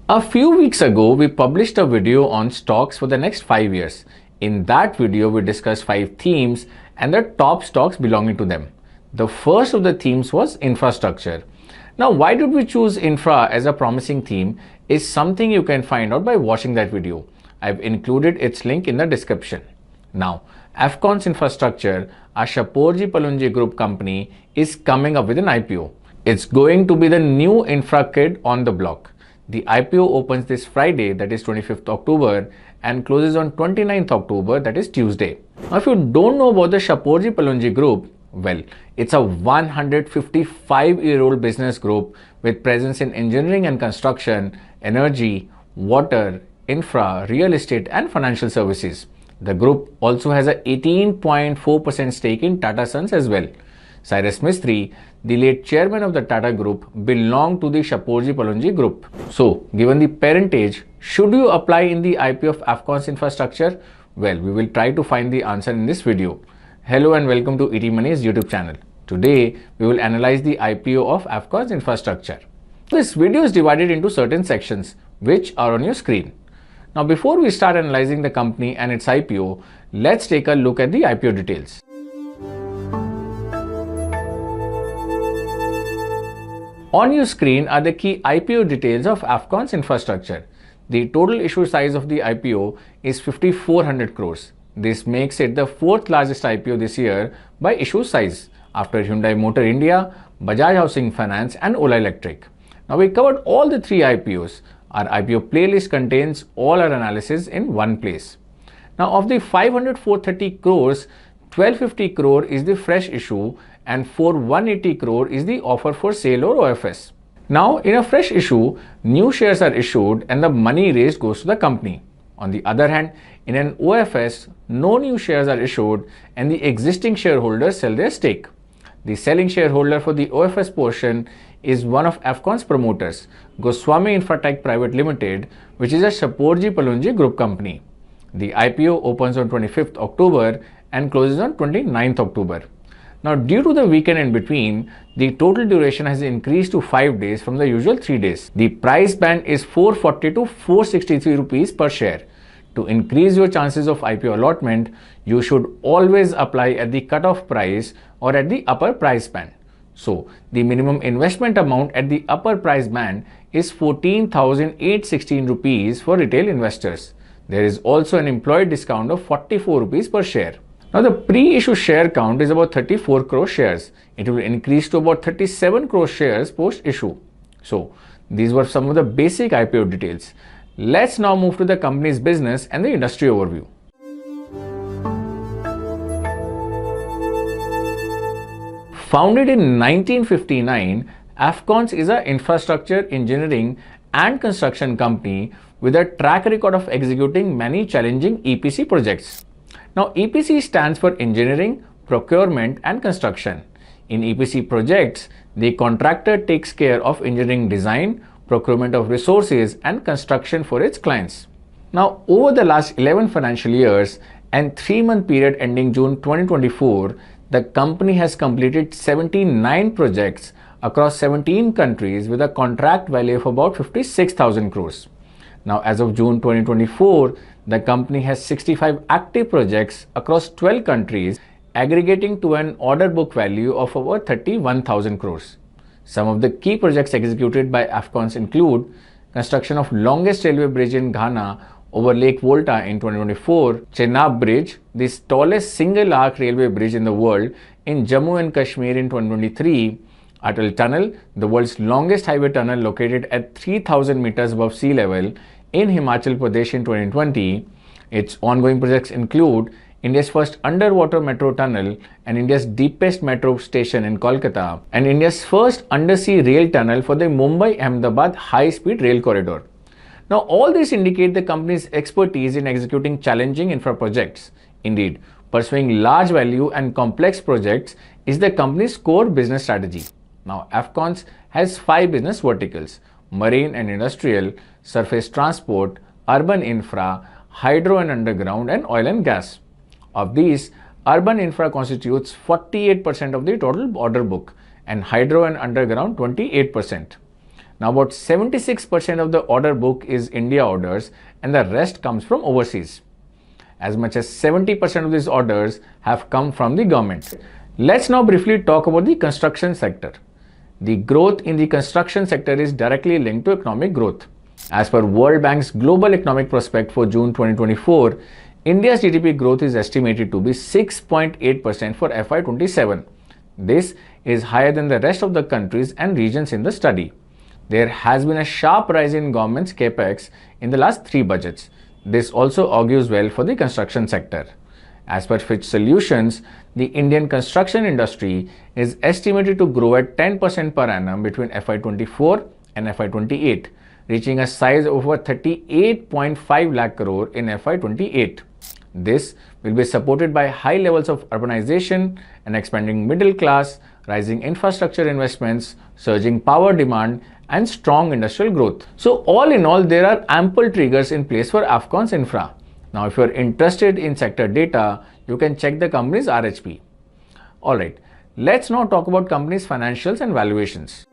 A few weeks ago, we published a video on stocks for the next 5 years. In that video, we discussed 5 themes and the top stocks belonging to them. The first of the themes was infrastructure. Now, why did we choose infra as a promising theme is something you can find out by watching that video. I've included its link in the description. Now, Afcons Infrastructure, a Shapoorji Pallonji Group company, is coming up with an IPO. It's going to be the new infra kid on the block. The IPO opens this Friday, that is 25th October, and closes on 29th October, that is Tuesday. Now, if you don't know about the Shapoorji Pallonji Group, well, it's a 155-year-old business group with presence in engineering and construction, energy, water, infra, real estate, and financial services. The group also has an 18.4% stake in Tata Sons as well. Cyrus Mistry, the late chairman of the Tata Group, belonged to the Shapoorji Pallonji Group. So, given the parentage, should you apply in the IPO of Afcons Infrastructure? Well, we will try to find the answer in this video. Hello and welcome to ET Money's YouTube channel. Today, we will analyze the IPO of Afcons Infrastructure. This video is divided into certain sections, which are on your screen. Now, before we start analyzing the company and its IPO, let's take a look at the IPO details. On your screen are the key IPO details of Afcons Infrastructure. The total issue size of the IPO is 5,400 crores. This makes it the 4th largest IPO this year by issue size, after Hyundai Motor India, Bajaj Housing Finance and Ola Electric. Now, we covered all the 3 IPOs. Our IPO playlist contains all our analysis in one place. Now, of the 430 crores, 1250 crore is the fresh issue and 180 crore is the offer for sale or OFS. Now, in a fresh issue, new shares are issued and the money raised goes to the company. On the other hand, in an OFS, no new shares are issued and the existing shareholders sell their stake. The selling shareholder for the OFS portion is one of Afcons promoters, Goswami Infratech Private Limited, which is a Shapoorji Pallonji Group company. The IPO opens on 25th October and closes on 29th October. Now, due to the weekend in between, the total duration has increased to 5 days from the usual 3 days. The price band is 440 to 463 rupees per share. To increase your chances of IPO allotment, you should always apply at the cutoff price or at the upper price band. So, the minimum investment amount at the upper price band is 14,816 rupees for retail investors. There is also an employee discount of 44 rupees per share. Now, the pre-issue share count is about 34 crore shares. It will increase to about 37 crore shares post-issue. So, these were some of the basic IPO details. Let's now move to the company's business and the industry overview. Founded in 1959, Afcons is an infrastructure, engineering and construction company with a track record of executing many challenging EPC projects. Now, EPC stands for Engineering, Procurement and Construction. In EPC projects, the contractor takes care of engineering design, procurement of resources and construction for its clients. Now, over the last 11 financial years and 3-month period ending June 2024, the company has completed 79 projects across 17 countries with a contract value of about 56,000 crores. Now, as of June 2024, the company has 65 active projects across 12 countries, aggregating to an order book value of over 31,000 crores. Some of the key projects executed by Afcons include construction of longest railway bridge in Ghana over Lake Volta in 2024, Chenab Bridge, the tallest single arc railway bridge in the world in Jammu and Kashmir in 2023, Atal Tunnel, the world's longest highway tunnel located at 3,000 meters above sea level in Himachal Pradesh in 2020. Its ongoing projects include India's first underwater metro tunnel and India's deepest metro station in Kolkata, and India's first undersea rail tunnel for the Mumbai-Ahmedabad high-speed rail corridor. Now, all this indicate the company's expertise in executing challenging infra projects. Indeed, pursuing large value and complex projects is the company's core business strategy. Now, Afcons has 5 business verticals: marine and industrial, surface transport, urban infra, hydro and underground, and oil and gas. Of these, urban infra constitutes 48% of the total order book and hydro and underground 28%. Now about 76% of the order book is India orders and the rest comes from overseas. As much as 70% of these orders have come from the government. Let's now briefly talk about the construction sector. The growth in the construction sector is directly linked to economic growth. As per World Bank's Global Economic Prospect for June 2024, India's GDP growth is estimated to be 6.8% for FY27. This is higher than the rest of the countries and regions in the study. There has been a sharp rise in government's capex in the last 3 budgets. This also augurs well for the construction sector. As per Fitch Solutions, the Indian construction industry is estimated to grow at 10% per annum between FY24 and FY28, reaching a size of over 38.5 lakh crore in FY28. This will be supported by high levels of urbanization, an expanding middle class, rising infrastructure investments, surging power demand, and strong industrial growth. So all in all, there are ample triggers in place for Afcons Infra. Now, if you're interested in sector data, you can check the company's RHP. Alright, let's now talk about company's financials and valuations.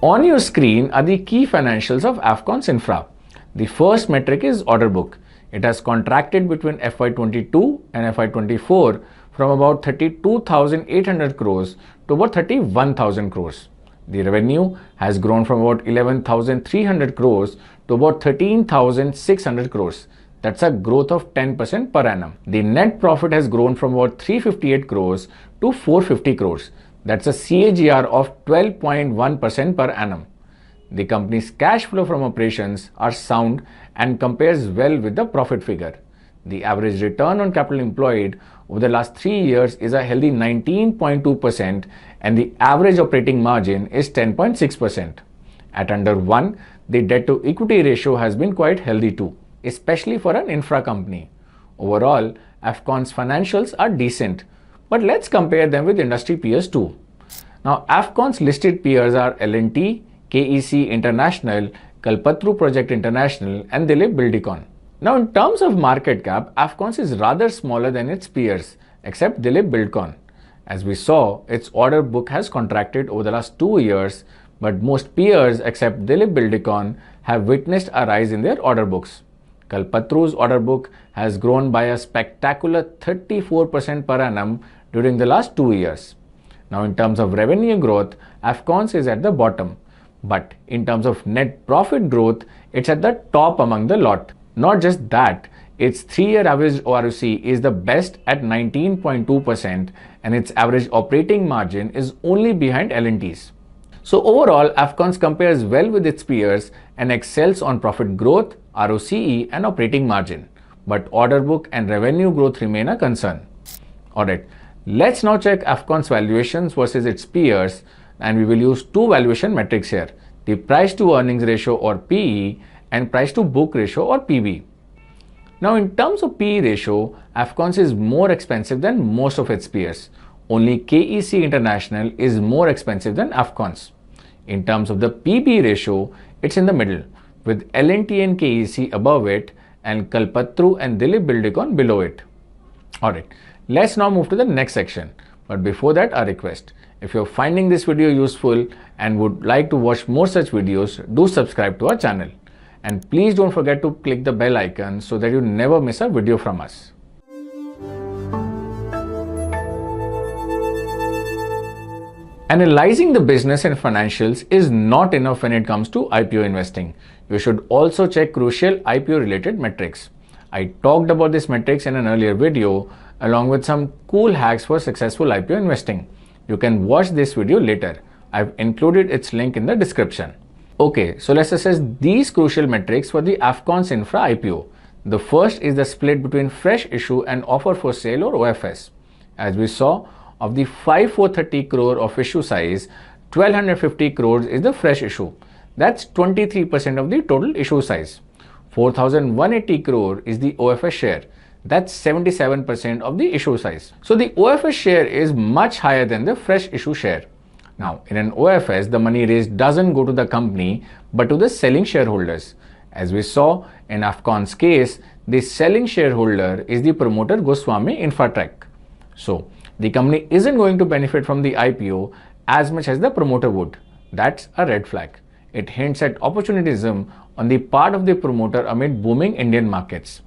On your screen are the key financials of Afcons Infra. The first metric is order book. It has contracted between FY22 and FY24 from about 32,800 crores to about 31,000 crores. The revenue has grown from about 11,300 crores to about 13,600 crores. That's a growth of 10% per annum. The net profit has grown from about 358 crores to 450 crores. That's a CAGR of 12.1% per annum. The company's cash flow from operations are sound and compares well with the profit figure. The average return on capital employed over the last 3 years is a healthy 19.2% and the average operating margin is 10.6%. At under 1, the debt to equity ratio has been quite healthy too, especially for an infra company. Overall, Afcons financials are decent, but let's compare them with industry peers too. Now, Afcons listed peers are L&T, KEC International, Kalpataru Project International, and Dilip Buildcon. Now, in terms of market cap, Afcons is rather smaller than its peers, except Dilip Buildcon. As we saw, its order book has contracted over the last 2 years, but most peers except Dilip Buildcon have witnessed a rise in their order books. Kalpataru's order book has grown by a spectacular 34% per annum during the last 2 years. Now, in terms of revenue growth, Afcons is at the bottom, but in terms of net profit growth, it's at the top among the lot. Not just that, its 3-year average ROC is the best at 19.2% and its average operating margin is only behind L&T's. So overall, Afcons compares well with its peers and excels on profit growth, ROCE and operating margin. But order book and revenue growth remain a concern. Alright, let's now check Afcons valuations versus its peers, and we will use 2 valuation metrics here. The price to earnings ratio or PE and price to book ratio or PB. Now, in terms of PE ratio, Afcons is more expensive than most of its peers. Only KEC International is more expensive than Afcons. In terms of the PB ratio, it's in the middle, with L&T and KEC above it and Kalpataru and Dilip Buildcon below it. Alright, let's now move to the next section. But before that, a request. If you're finding this video useful and would like to watch more such videos, do subscribe to our channel. And please don't forget to click the bell icon so that you never miss a video from us. Analyzing the business and financials is not enough when it comes to IPO investing. You should also check crucial IPO related metrics. I talked about these metrics in an earlier video along with some cool hacks for successful IPO investing. You can watch this video later. I've included its link in the description. Okay, so let's assess these crucial metrics for the Afcons Infra IPO. The first is the split between fresh issue and offer for sale or OFS. As we saw, of the 5,430 crore of issue size, 1,250 crores is the fresh issue. That's 23% of the total issue size. 4,180 crore is the OFS share. That's 77% of the issue size. So the OFS share is much higher than the fresh issue share. Now, in an OFS, the money raised doesn't go to the company, but to the selling shareholders. As we saw in Afcons case, the selling shareholder is the promoter Goswami Infratech. So the company isn't going to benefit from the IPO as much as the promoter would. That's a red flag. It hints at opportunism on the part of the promoter amid booming Indian markets.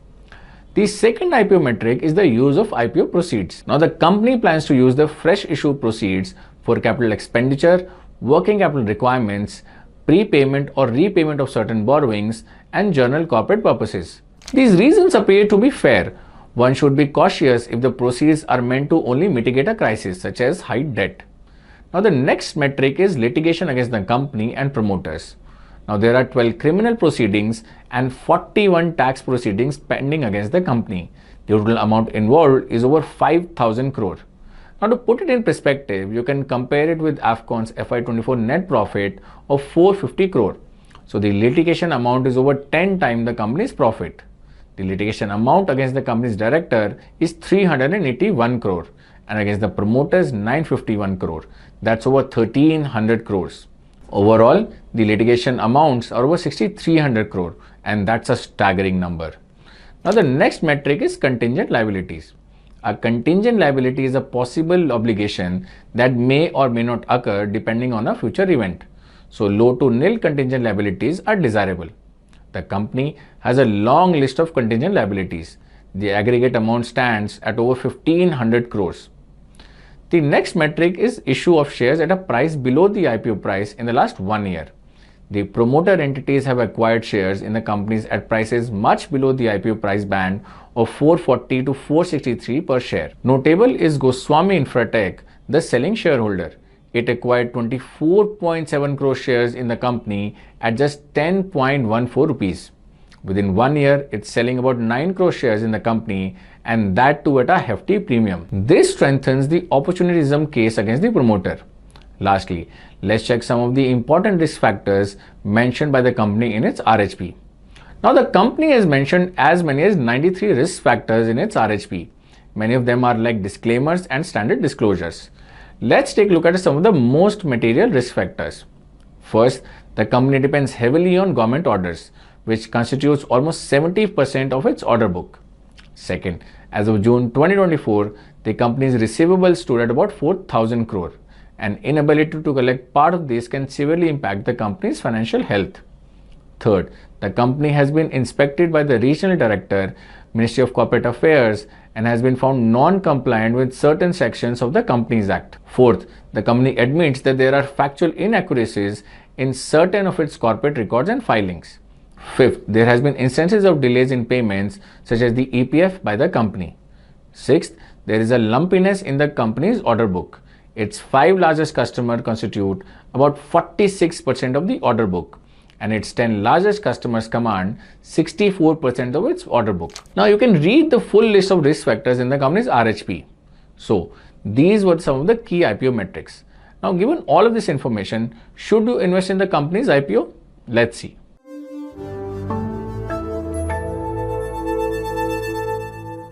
The second IPO metric is the use of IPO proceeds. Now the company plans to use the fresh issue proceeds for capital expenditure, working capital requirements, prepayment or repayment of certain borrowings, and general corporate purposes. These reasons appear to be fair. One should be cautious if the proceeds are meant to only mitigate a crisis such as high debt. Now the next metric is litigation against the company and promoters. Now there are 12 criminal proceedings and 41 tax proceedings pending against the company. The total amount involved is over 5,000 crore. Now to put it in perspective, you can compare it with Afcons FY24 net profit of 450 crore. So the litigation amount is over 10 times the company's profit. The litigation amount against the company's director is 381 crore and against the promoters 951 crore. That's over 1300 crores. Overall, the litigation amounts are over 6300 crore and that's a staggering number. Now the next metric is contingent liabilities. A contingent liability is a possible obligation that may or may not occur depending on a future event. So low to nil contingent liabilities are desirable. The company has a long list of contingent liabilities. The aggregate amount stands at over 1500 crores. The next metric is issue of shares at a price below the IPO price in the last 1 year. The promoter entities have acquired shares in the companies at prices much below the IPO price band of 440 to 463 per share. Notable is Goswami Infratech, the selling shareholder. It acquired 24.7 crore shares in the company at just 10.14 rupees. Within 1 year, it's selling about 9 crore shares in the company and that too at a hefty premium. This strengthens the opportunism case against the promoter. Lastly, let's check some of the important risk factors mentioned by the company in its RHP. Now the company has mentioned as many as 93 risk factors in its RHP. Many of them are like disclaimers and standard disclosures. Let's take a look at some of the most material risk factors. First, the company depends heavily on government orders, which constitutes almost 70% of its order book. Second, as of June 2024, the company's receivables stood at about 4,000 crore. An inability to collect part of this can severely impact the company's financial health. Third, the company has been inspected by the Regional Director, Ministry of Corporate Affairs, and has been found non-compliant with certain sections of the Companies Act. Fourth, the company admits that there are factual inaccuracies in certain of its corporate records and filings. Fifth, there has been instances of delays in payments such as the EPF by the company. Sixth, there is a lumpiness in the company's order book. Its 5 largest customers constitute about 46% of the order book and its 10 largest customers command 64% of its order book. Now you can read the full list of risk factors in the company's RHP. So these were some of the key IPO metrics. Now given all of this information, should you invest in the company's IPO? Let's see.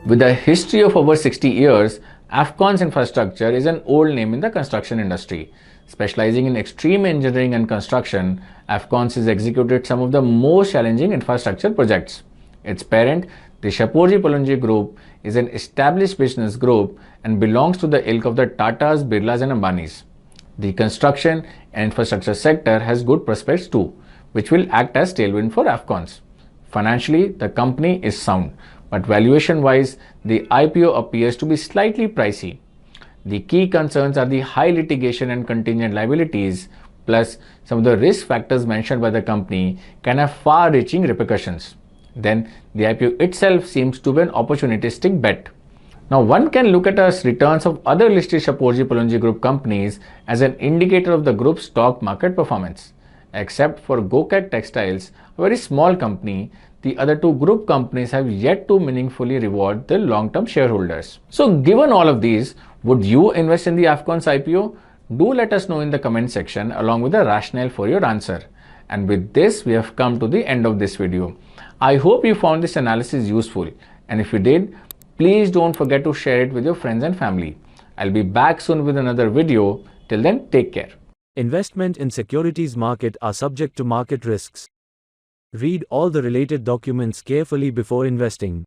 With a history of over 60 years, Afcons Infrastructure is an old name in the construction industry. Specializing in extreme engineering and construction, Afcons has executed some of the most challenging infrastructure projects. Its parent, the Shapoorji Pallonji Group, is an established business group and belongs to the ilk of the Tatas, Birlas and Ambanis. The construction and infrastructure sector has good prospects too, which will act as tailwind for Afcons. Financially, the company is sound, but valuation-wise, the IPO appears to be slightly pricey. The key concerns are the high litigation and contingent liabilities, plus some of the risk factors mentioned by the company can have far-reaching repercussions. Then, the IPO itself seems to be an opportunistic bet. Now, one can look at the returns of other listed Shapoorji Pallonji Group companies as an indicator of the group's stock market performance. Except for Gokak Textiles, a very small company, the other two group companies have yet to meaningfully reward their long-term shareholders. So given all of these, would you invest in the Afcons IPO? Do let us know in the comment section along with the rationale for your answer. And with this, we have come to the end of this video. I hope you found this analysis useful. And if you did, please don't forget to share it with your friends and family. I'll be back soon with another video. Till then, take care. Investment in securities market are subject to market risks. Read all the related documents carefully before investing.